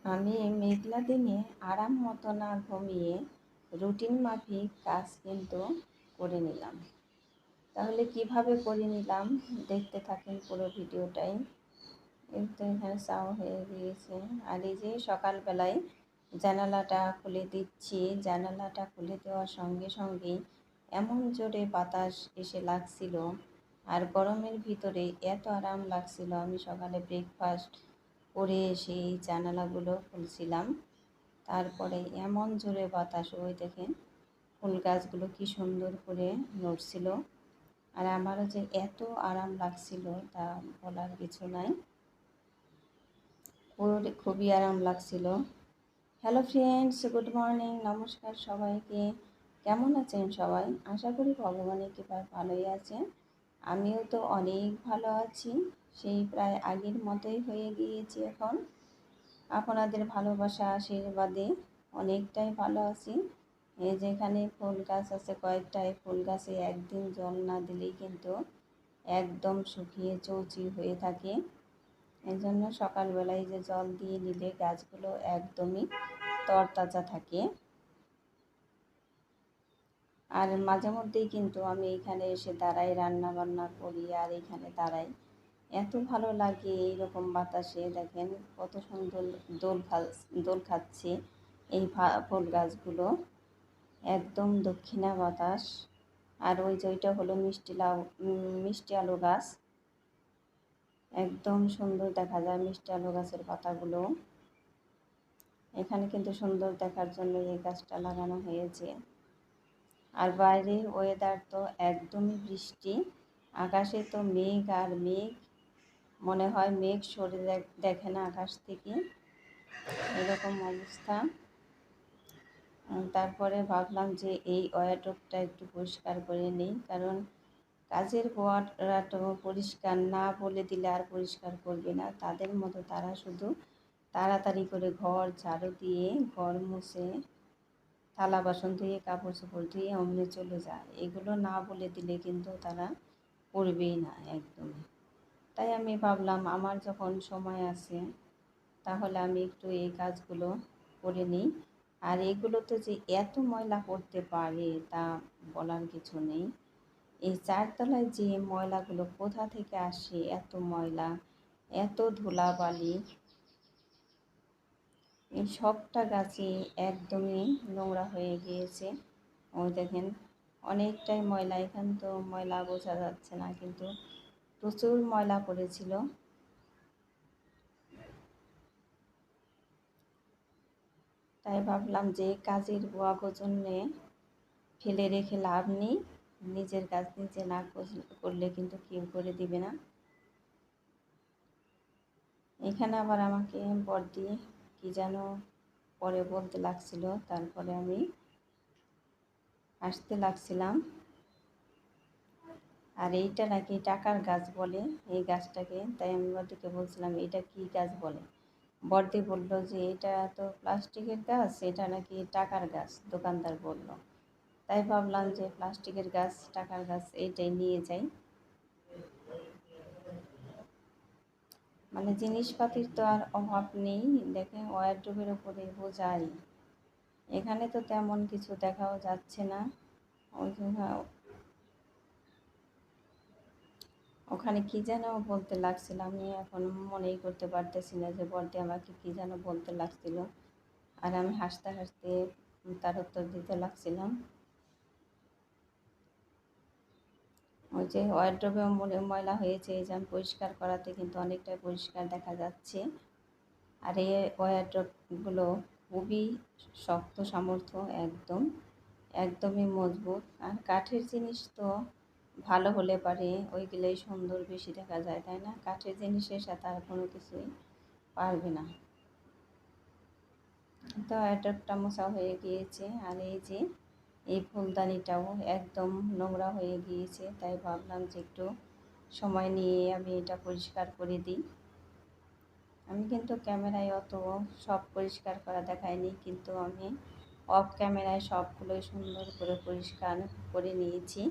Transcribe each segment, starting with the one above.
আমি মেঘলা দিনে আরাম মতো না ঘুমিয়ে রুটিন মাফিক কাজ কিন্তু করে নিলাম। তাহলে কিভাবে করে নিলাম দেখতে থাকেন পুরো ভিডিওটাই। এই তো এখানে চাও হয়ে গিয়েছে। আর এই যে সকালবেলায় জানালাটা খুলে দিচ্ছি, জানালাটা খুলে দেওয়ার সঙ্গে সঙ্গেই এমন জোরে বাতাস এসে লাগছিল আর গরমের ভিতরে এত আরাম লাগছিল। আমি সকালে ব্রেকফাস্ট করে সেই জানালাগুলো খুলছিলাম, তারপরে এমন জোরে বাতাস, ওই দেখেন ফুল গাছগুলো কি সুন্দর করে নড়ছিল। আর আমারও যে এত আরাম লাগছিল তা বলার কিছু নাই, খুবই আরাম লাগছিল। হ্যালো ফ্রেন্ডস, গুড মর্নিং, নমস্কার সবাইকে। কেমন আছেন সবাই? আশা করি ভগবানের কৃপায় ভালোই আছেন। আমিও তো অনেক ভালো আছি, সেই প্রায় আগের মতোই হয়ে গিয়েছি এখন। আপনাদের ভালোবাসা আশীর্বাদে অনেকটাই ভালো আছি। এই যেখানে ফুল গাছ আছে কয়েকটা, এই ফুল গাছে একদিন জল না দিলেই কিন্তু একদম শুকিয়ে চৌচির হয়ে থাকে। এই জন্য সকালবেলায় যে জল দিয়ে নিলে গাছগুলো একদমই তরতাজা থাকে। আর মাঝে মধ্যেই কিন্তু আমি এখানে এসে দাঁড়াই, রান্না বান্না করি আর এখানে দাঁড়াই। এত ভালো লাগে এইরকম বাতাসে। দেখেন কত সুন্দর দোল খাচ্ছে এই ফুল গাছগুলো, একদম দক্ষিণা বাতাস। আর ওই যে ওইটা হলো মিষ্টি আলু গাছ, একদম সুন্দর দেখা যায় মিষ্টি আলু গাছের পাতাগুলো। এখানে কিন্তু সুন্দর দেখার জন্য এই গাছটা লাগানো হয়েছে। আর বাইরের ওয়েদার তো একদমই বৃষ্টি, আকাশে তো মেঘ আর মেঘ, মনে হয় মেঘ সরে দেখে না আকাশ থেকে, এরকম অবস্থা। তারপরে ভাবলাম যে এই ওয়ারড্রপটা একটু পরিষ্কার করে নিই, কারণ কাজের গোয়াটা তো পরিষ্কার না বলে দিলে আর পরিষ্কার করবে না। তাদের মতো তারা শুধু তাড়াতাড়ি করে ঘর ঝাড়ু দিয়ে, ঘর মুছে, থালা বাসন ধুয়ে, কাপড় চোপড় ধুয়ে অমনি চলে যায়। এগুলো না বলে দিলে কিন্তু তারা করবেই না একদমই। তাই আমি ভাবলাম আমার যখন সময় আছে তাহলে আমি একটু এই কাজগুলো করে নিই। আর এগুলোতে যে এত ময়লা করতে পারে তা বলার কিছু নেই। এই চারতলায় যে ময়লাগুলো কোথা থেকে আসে, এত ময়লা, এত ধুলাবালি, এই সবটা গাছে একদমই নোংরা হয়ে গিয়েছে। ওই দেখেন অনেকটাই ময়লা, এখান তো ময়লা বোঝা যাচ্ছে না কিন্তু প্রচুর ময়লা পড়েছিল। তাই ভাবলাম যে কাজের বুয়াগো জন্যে ফেলে রেখে লাভ নেই, নিজের কাজ নিজে না করলে কিন্তু কেউ করে দিবে না। এখানে আবার আমাকে বড়দি কি যেন পরে বলতে লাগছিল, তারপরে আমি হাসতে লাগছিলাম। আর এইটা নাকি টাকার গাছ বলে এই গাছটাকে, তাই আমি বড়দিকে বলছিলাম এটা কি গাছ বলে। বড়দি বলল যে এটা তো প্লাস্টিকের গাছ, এটা নাকি টাকার গাছ, দোকানদার বলল। তাই ভাবলাম যে প্লাস্টিকের গাছ টাকার গাছ এইটাই নিয়ে যাই। মানে জিনিসপাতির তো আর অভাব নেই। দেখেন ওয়ারড্রোবের উপরে বোঝাই, এখানে তো তেমন কিছু দেখাও যাচ্ছে না। ওই ওখানে কি যেন বলতে লাগছিল, আমি এখন মনেই করতে পারতেছি না যে বড়দি আমাকে কি যেন বলতে লাগছিল। আর আমি হাসতে হাসতে তার উত্তর দিতে লাগছিলাম। ওই যে ওয়ারড্রোবে ময়লা হয়েছে, এই যে আমি পরিষ্কার করাতে কিন্তু অনেকটাই পরিষ্কার দেখা যাচ্ছে। আর এই ওয়ারড্রোবগুলো খুবই শক্ত সামর্থ্য, একদমই মজবুত। আর কাঠের জিনিস তো ভালো হলে পারে ওইগুলোই সুন্দর বেশি দেখা যায়, তাই না? কাঠের জিনিসের সাথে আর কোনো কিছুই পারবে না। তো ওয়ারড্রোবটা মোছা হয়ে গিয়েছে। আর এই যে এই ফুলদানিটাও একদম নোংরা হয়ে গিয়েছে, তাই ভাবলাম যে একটু সময় নিয়ে আমি এটা পরিষ্কার করে দিই। আমি কিন্তু ক্যামেরায় অত সব পরিষ্কার করা দেখাইনি, কিন্তু আমি অফ ক্যামেরায় সবগুলোই সুন্দর করে পরিষ্কার করে নিয়েছি।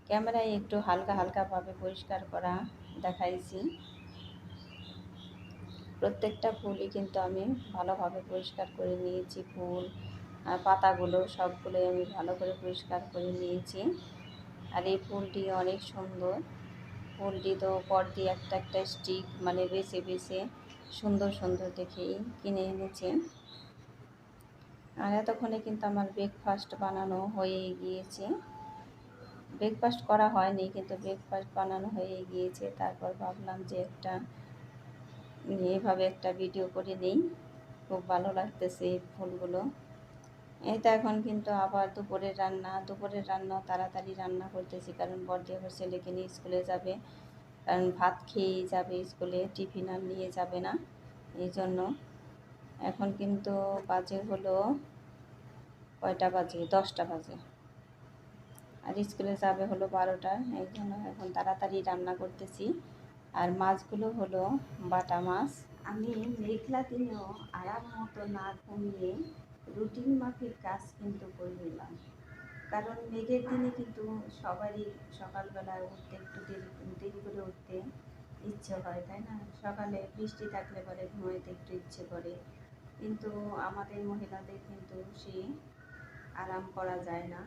ক্যামেরায় একটু হালকা হালকাভাবে পরিষ্কার করা দেখাইছি। প্রত্যেকটা ফুলই কিন্তু আমি ভালোভাবে পরিষ্কার করে নিয়েছি। ফুল আর পাতাগুলো সবগুলোই আমি ভালো করে পরিষ্কার করে নিয়েছি। আর এই ফুলটি অনেক সুন্দর। ফুলটি তো পরদি একটা একটা স্টিক মানে বেছে বেছে সুন্দর সুন্দর দেখেই কিনে এনেছে। আর এতক্ষণে কিন্তু আমার ব্রেকফাস্ট বানানো হয়ে গিয়েছে। ব্রেকফাস্ট করা হয়নি, কিন্তু ব্রেকফাস্ট বানানো হয়ে গিয়েছে। তারপর ভাবলাম যে এভাবে একটা ভিডিও করে নেই। খুব ভালো লাগতেছে এই ফুলগুলো। এই তো এখন কিন্তু আবার দুপুরের রান্না তাড়াতাড়ি রান্না করতেছি, কারণ বড়দি আবার ছেলেকে নিয়ে স্কুলে যাবে। কারণ ভাত খেয়েই যাবে স্কুলে, টিফিন আর নিয়ে যাবে না। এই জন্য এখন কিন্তু বাজে হলো কয়টা বাজে, 10টা বাজে। আর স্কুলে যাবে হলো 12টা। এই জন্য এখন তাড়াতাড়ি রান্না করতেছি। আর মাছগুলো হলো বাটা মাছ। আমি মেঘলা দিনেও আরাম মতো না ঘুমিয়ে রুটিন মাফিক কাজ কিন্তু করে নিলাম। কারণ মেঘের দিনে কিন্তু সবারই সকালবেলায় উঠতে একটু দেরি করে উঠতে ইচ্ছে হয়, তাই না? সকালে বৃষ্টি থাকলে পরে ঘুমাইতে একটু ইচ্ছে করে, কিন্তু আমাদের মহিলাদের কিন্তু সেই আরাম করা যায় না।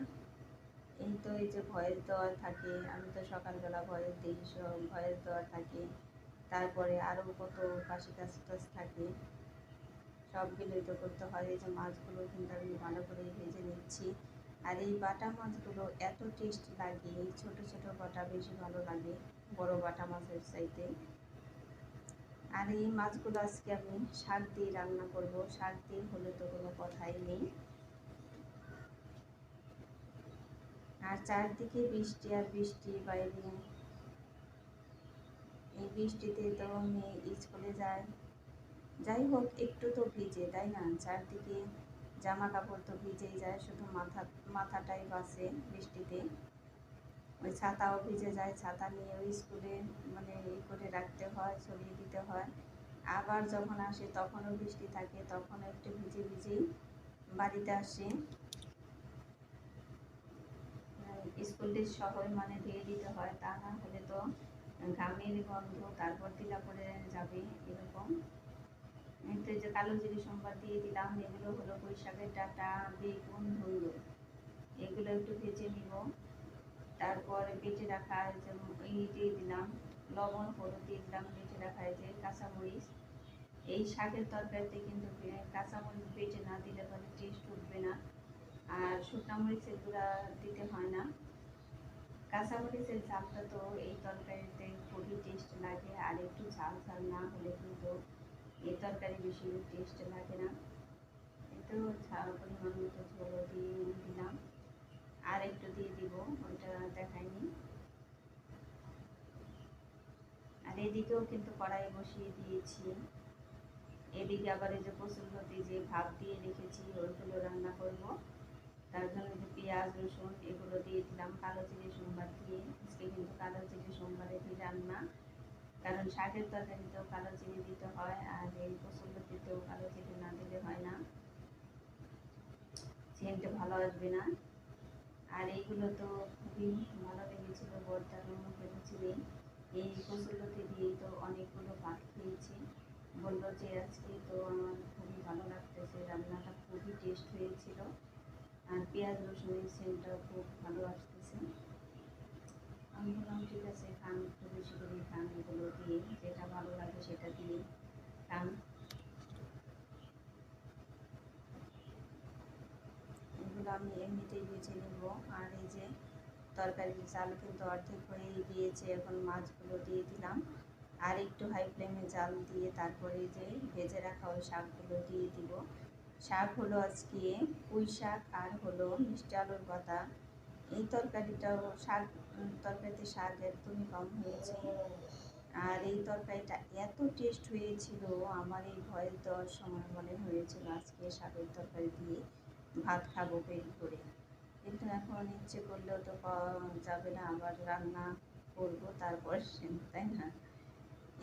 এই তো এই যে ভয়েস দেওয়া থাকে, আমি তো সকালবেলা ভয়েস দিই, সব ভয়েস দেওয়া থাকে। তারপরে আরও কত বাসি কাজ টাজ থাকে, সবগুলোই তো করতে হয়। এই যে মাছগুলো কিন্তু আমি ভালো করে ভেজে নিচ্ছি। আর এই বাটা মাছগুলো এত টেস্ট লাগে, এই ছোটো ছোটো বাটা বেশি ভালো লাগে বড় বাটা মাছের চাইতে। আর এই মাছগুলো আজকে আমি শাক দিয়ে রান্না করব। শাক দিয়ে হলে তো কোনো কথাই নেই। আর চারদিকে বৃষ্টি আর বৃষ্টি, বাইরে এই বৃষ্টিতে তো মেয়ে স্কুলে যায়। যাই হোক, একটু তো ভিজে, তাই না? চারদিকে জামা কাপড় তো ভিজেই যায়, শুধু মাথাটাই বাঁচে বৃষ্টিতে। ওই ছাতাও ভিজে যায়, ছাতা নিয়ে ওই স্কুলে মানে এই করে রাখতে হয়, ছড়িয়ে দিতে হয়। আবার যখন আসে তখনও বৃষ্টি থাকে, তখনও একটু ভিজে ভিজেই বাড়িতে আসে। স্কুলটির সবাই মানে দিয়ে দিতে হয়, তা না হলে তো ঘামের গন্ধ, তারপর তিলা পরে যাবে এরকম। এই তো এই যে কালো জিরে সোমবার দিয়ে দিলাম। এগুলো হলো পুঁইশাকের ডাঁটা, বেগুন, ধুন্দুল, এগুলো একটু ভেজে নিব। তারপর বেটে রাখা যে দিয়ে দিলাম, লবণ হলুদ দিয়ে দিলাম। বেটে রাখা যে কাঁচামরিচ, এই শাকের তরকারিতে কিন্তু কাঁচামরিচ বেটে না দিলে পরে টেস্ট উঠবে না। আর শুকনা মরিচের গুঁড়া দিতে হয় না। কাঁচামরিচের ঝালটা তো এই তরকারিতে খুবই টেস্ট লাগে। আর একটু ঝাল ঝাল না হলে কিন্তু এই তরকারি বেশি টেস্ট লাগে না। একটু ঝাল পরিমাণ মতো ঝোল দিয়ে দিলাম। আর একটু দিয়ে দিব, ওইটা দেখাইনি। আর এদিকেও কিন্তু কড়াই বসিয়ে দিয়েছি। এদিকে আবার এই যে কচুরলতি যে ভাত দিয়ে রেখেছি, ওইগুলো রান্না করব। তার জন্য যে পেঁয়াজ রসুন এগুলো দিয়ে দিলাম কালো জিরে সোমবার দিয়ে। আজকে কিন্তু কালো জিরে সোমবারে দিয়ে রান্না, কারণ শাকের তরকারিতেও কালো জিরে দিতে হয়, আর এই কচুরলতিতেও কালো জিরে না দিলে হয় না, সেন্টটা ভালো আসবে না। আর এইগুলো তো খুবই ভালো লেগেছিল, বর্তার মুখে রুচি নেই। এই কচুরলতি দিয়েই তো অনেকগুলো ভাত খেয়েছি। বললো যে আজকে তো আমার খুবই ভালো লাগতেছে, রান্নাটা খুবই টেস্ট হয়েছিল। আর পেঁয়াজ রসুনের সেন্টটাও খুব ভালো আসতেছে। আমি বললাম ঠিক আছে, খান, একটু বেশি করে খান, এগুলো দিয়ে যেটা ভালো লাগে সেটা দিয়ে খান। এগুলো আমি এমনিতেই বেছে নেব। আর এই যে তরকারির চাল কিন্তু অর্ধেক হয়ে গিয়েছে, এখন মাছগুলো দিয়ে দিলাম। আর একটু হাই ফ্লেমে জাল দিয়ে তারপরে যে ভেজে রাখা ওই শাকগুলো দিয়ে দিব। শাক হলো আজকে পুঁই শাক আর হলো মিষ্টি আলুর পাতা। এই তরকারিটাও তরকারিতে শাক একদমই কম হয়েছে। আর এই তরকারিটা এত টেস্ট হয়েছিল, আমার এই ভয়েস দেওয়ার সময় মনে হয়েছিল আজকে শাকের তরকারি দিয়ে ভাত খাবো পেট ভরে। কিন্তু এখন ইচ্ছে করলেও তো পাওয়া যাবে না, আবার রান্না করবো তারপর, তাই না?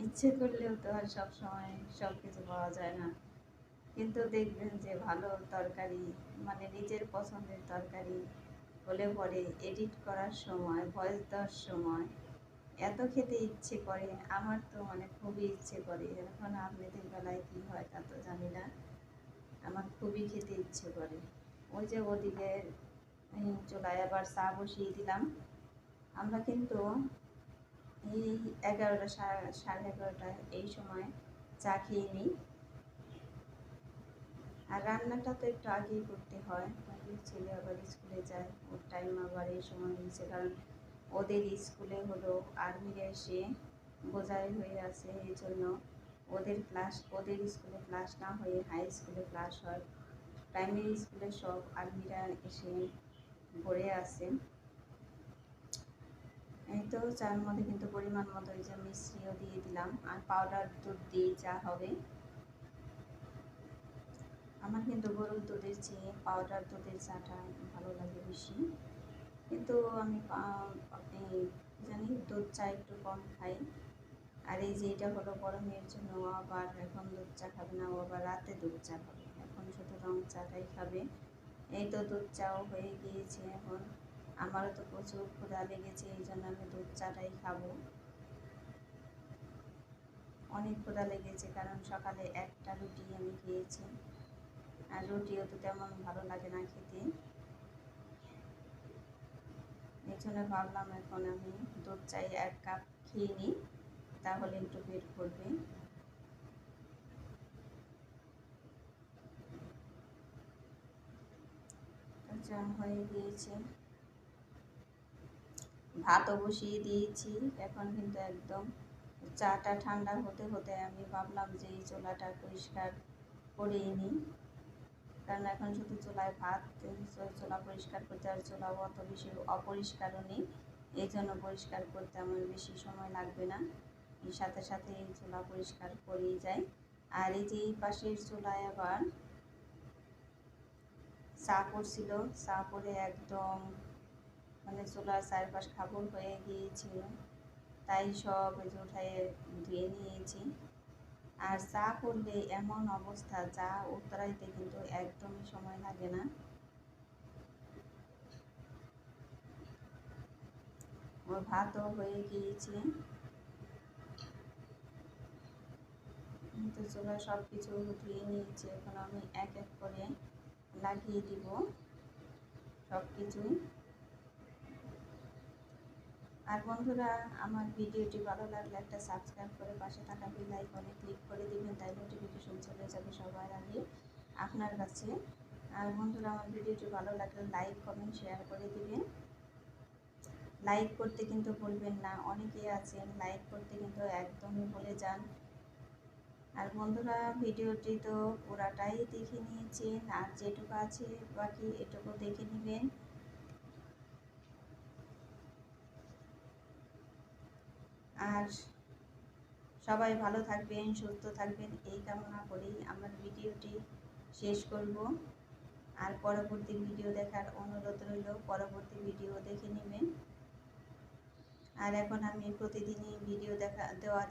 ইচ্ছে করলেও তো আর সব সময় সব কিছু পাওয়া যায় না। কিন্তু দেখবেন যে ভালো তরকারি মানে নিজের পছন্দের তরকারি হলে পরে এডিট করার সময়, ভয়েস দেওয়ার সময় এত খেতে ইচ্ছে করে, আমার তো মানে খুবই ইচ্ছে করে। এখন আপনাদের বেলায় কি হয় তা তো জানি না, আমার খুবই খেতে ইচ্ছে করে। ওই যে ওদিকে চুলায় আবার চা বসিয়ে দিলাম। আমরা কিন্তু এই 11টা সাড়ে 11টা এই সময় চা খেয়ে নিই। আর রান্নাটা তো একটু আগেই করতে হয়, ছেলে আবার স্কুলে যায়, ওর টাইম আবার এই সময় হয়েছে, কারণ ওদের স্কুলে হলো আর্মিরা এসে বোঝাই হয়ে আছে, এই জন্য ওদের স্কুলে ক্লাস না হয়ে হাই স্কুলে ক্লাস হয়। প্রাইমারি স্কুলে সব আর্মিরা এসে ভরে আছে। এই তো চার মধ্যে কিন্তু পরিমাণ মতো এই যে মিশ্রিও দিয়ে দিলাম, আর পাউডার দুধ দিয়ে চা হবে। আমার কিন্তু গরুর দুধের চেয়ে পাউডার দুধের চাটা ভালো লাগে বেশি, কিন্তু আমি আপনি জানি দুধ চা একটু কম খাই। আর এই যে এটা হলো বড় মেয়ের জন্য, ও আবার এখন দুধ চা খাবে না, ও আবার রাতে দুধ চা খাবে, এখন শুধু রং চাটাই খাবে। এই তো দুধ চাও হয়ে গিয়েছে। এখন আমারও তো প্রচুর ক্ষুধা লেগেছে, এই জন্য আমি দুধ চাটাই খাবো। অনেক ক্ষুধা লেগেছে, কারণ সকালে একটা রুটি আমি খেয়েছি, আর রুটিও তো তেমন ভালো লাগে না খেতে। এই জন্য ভাবলাম এখন আমি দুধ চাই 1 কাপ খেয়ে নিই, তাহলে একটু পেট ভরবে। চা হয়ে গিয়েছে, ভাতও বসিয়ে দিয়েছি। এখন কিন্তু একদম চাটা ঠান্ডা হতে হতে আমি ভাবলাম যে এই চুলাটা পরিষ্কার করেই নিই, কারণ এখন শুধু চুলায় ভাত, চুলা পরিষ্কার করতে, আর চুলাও অত বেশি অপরিষ্কারও নেই, এই জন্য পরিষ্কার করতে আমার বেশি সময় লাগবে না, এর সাথে সাথে এই চুলা পরিষ্কার করেই যায়। আর এই যে এই পাশের চুলায় আবার চা করছিল, চা করে একদম মানে চুলার চারপাশ খাবল হয়ে গিয়েছিল, তাই সব উঠায় ধুয়ে নিয়েছি। আর চা করলে এমন অবস্থা, চা উতরাইতে কিন্তু একদমই সময় লাগে না। ওর ভাতও হয়ে গিয়েছে, তো চুলা সব কিছু ধুয়ে নিয়েছি। এখন আমি এক এক করে লাগিয়ে দিব সব কিছুই। আর বন্ধুরা, আমার ভিডিওটি ভালো লাগলে একটা সাবস্ক্রাইব করে পাশে থাকা বেল আইকনে ক্লিক করে দিবেন, তাই নোটিফিকেশন চলে যাবে সবার আগে আপনার কাছে। আর বন্ধুরা, আমার ভিডিওটি ভালো লাগলে লাইক কমেন্ট শেয়ার করে দিবেন। লাইক করতে কিন্তু ভুলবেন না, অনেকেই আছেন লাইক করতে কিন্তু একদমই ভুলে যান। আর বন্ধুরা, ভিডিওটি তো পুরাটাই দেখে নিয়েছেন, আর যেটুকু আছে বাকি এটুকু দেখে নেবেন। আর সবাই ভালো থাকবেন, সুস্থ থাকবেন, এই কামনা করেই আমার ভিডিওটি শেষ করব। আর পরবর্তী ভিডিও দেখার অনুরোধ রইল, পরবর্তী ভিডিও দেখে নেবেন। আর এখন আমি প্রতিদিনই ভিডিও দেওয়ার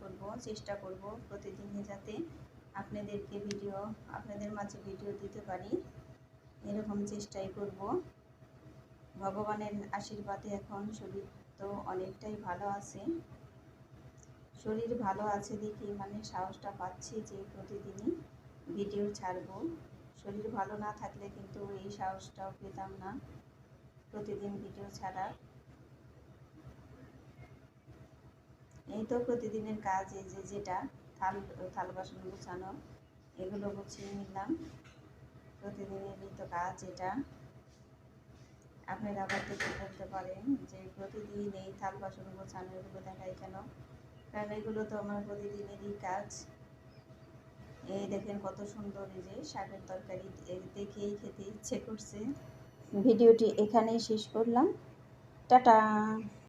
করব, চেষ্টা করব প্রতিদিনই, যাতে আপনাদের মাঝে ভিডিও দিতে পারি, এরকম চেষ্টাই করব। ভগবানের আশীর্বাদে এখন শরীর তো অনেকটাই ভালো আছে। শরীর ভালো আছে দেখে মানে সাহসটা পাচ্ছি যে প্রতিদিনই ভিডিও ছাড়ব। শরীর ভালো না থাকলে কিন্তু এই সাহসটাও পেতাম না প্রতিদিন ভিডিও ছাড়ার। এই তো প্রতিদিনের কাজ, এই যেটা থাল বাসন গুছানো, এগুলো গুছিয়ে নিলাম। প্রতিদিনেরই তো কাজ এটা। আপনারা আবার দেখে বলতে পারেন যে প্রতিদিন এই থাল বাসন গোছানো এগুলো দেখাই কেন, কারণ এগুলো তো আমার প্রতিদিনেরই কাজ। এই দেখেন কত সুন্দর, এই যে শাকের তরকারি দেখেই খেতে ইচ্ছে করছে। ভিডিওটি এখানেই শেষ করলাম, টাটা।